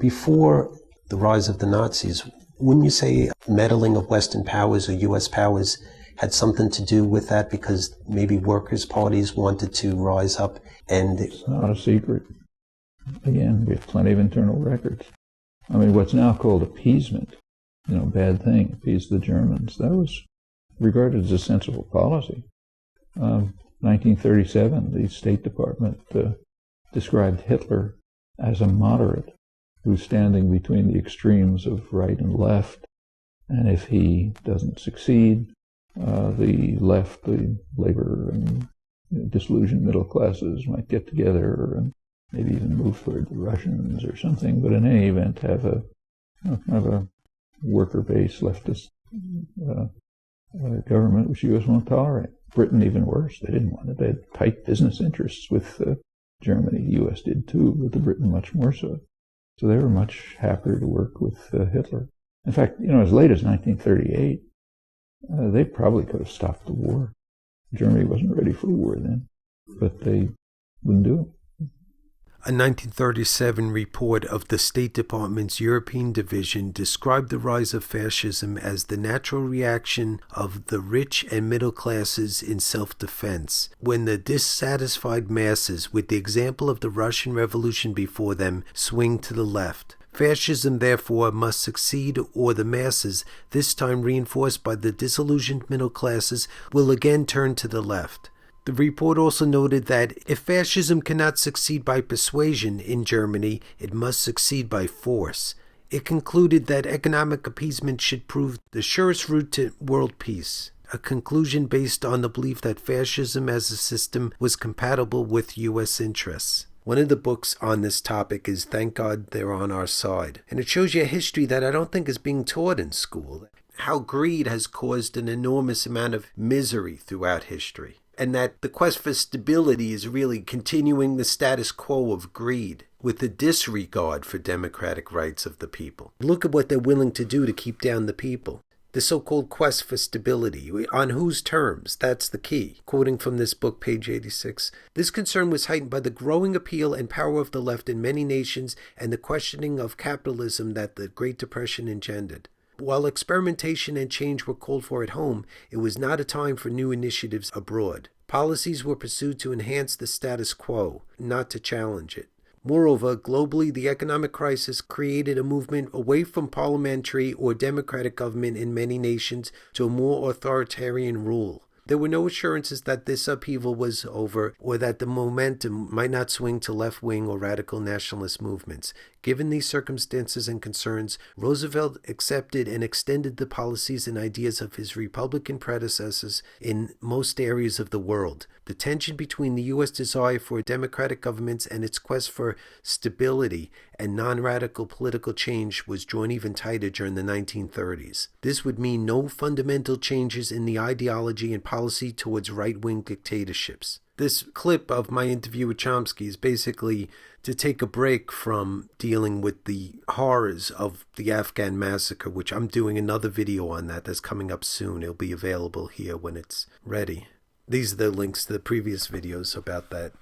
Before the rise of the Nazis, wouldn't you say meddling of Western powers or U.S. powers had something to do with that, because maybe workers' parties wanted to rise up and... It's not a secret. Again, we have plenty of internal records. I mean, what's now called appeasement, bad thing, appease the Germans, that was regarded as a sensible policy. 1937, the State Department described Hitler as a moderate who's standing between the extremes of right and left, and if he doesn't succeed, the left, the labor and disillusioned middle classes might get together and maybe even move toward the Russians or something, but in any event have a worker-based leftist government which the U.S. won't tolerate. Britain even worse. They didn't want it. They had tight business interests with Germany. The U.S. did too, but the Britain much more so. So they were much happier to work with Hitler. In fact, as late as 1938, they probably could have stopped the war. Germany wasn't ready for war then, but they wouldn't do it. A 1937 report of the State Department's European Division described the rise of fascism as the natural reaction of the rich and middle classes in self-defense, when the dissatisfied masses, with the example of the Russian Revolution before them, swing to the left. Fascism, therefore, must succeed, or the masses, this time reinforced by the disillusioned middle classes, will again turn to the left. The report also noted that if fascism cannot succeed by persuasion in Germany, it must succeed by force. It concluded that economic appeasement should prove the surest route to world peace, a conclusion based on the belief that fascism as a system was compatible with U.S. interests. One of the books on this topic is Thank God They're on Our Side, and it shows you a history that I don't think is being taught in school, how greed has caused an enormous amount of misery throughout history, and that the quest for stability is really continuing the status quo of greed with a disregard for democratic rights of the people. Look at what they're willing to do to keep down the people. The so-called quest for stability. On whose terms? That's the key. Quoting from this book, page 86, this concern was heightened by the growing appeal and power of the left in many nations and the questioning of capitalism that the Great Depression engendered. While experimentation and change were called for at home, it was not a time for new initiatives abroad. Policies were pursued to enhance the status quo, not to challenge it. Moreover, globally, the economic crisis created a movement away from parliamentary or democratic government in many nations to a more authoritarian rule. There were no assurances that this upheaval was over or that the momentum might not swing to left-wing or radical nationalist movements. Given these circumstances and concerns, Roosevelt accepted and extended the policies and ideas of his Republican predecessors in most areas of the world. The tension between the U.S. desire for democratic governments and its quest for stability and non-radical political change was drawn even tighter during the 1930s. This would mean no fundamental changes in the ideology and policy towards right-wing dictatorships. This clip of my interview with Chomsky is basically to take a break from dealing with the horrors of the Afghan massacre, which I'm doing another video on that's coming up soon. It'll be available here when it's ready. These are the links to the previous videos about that.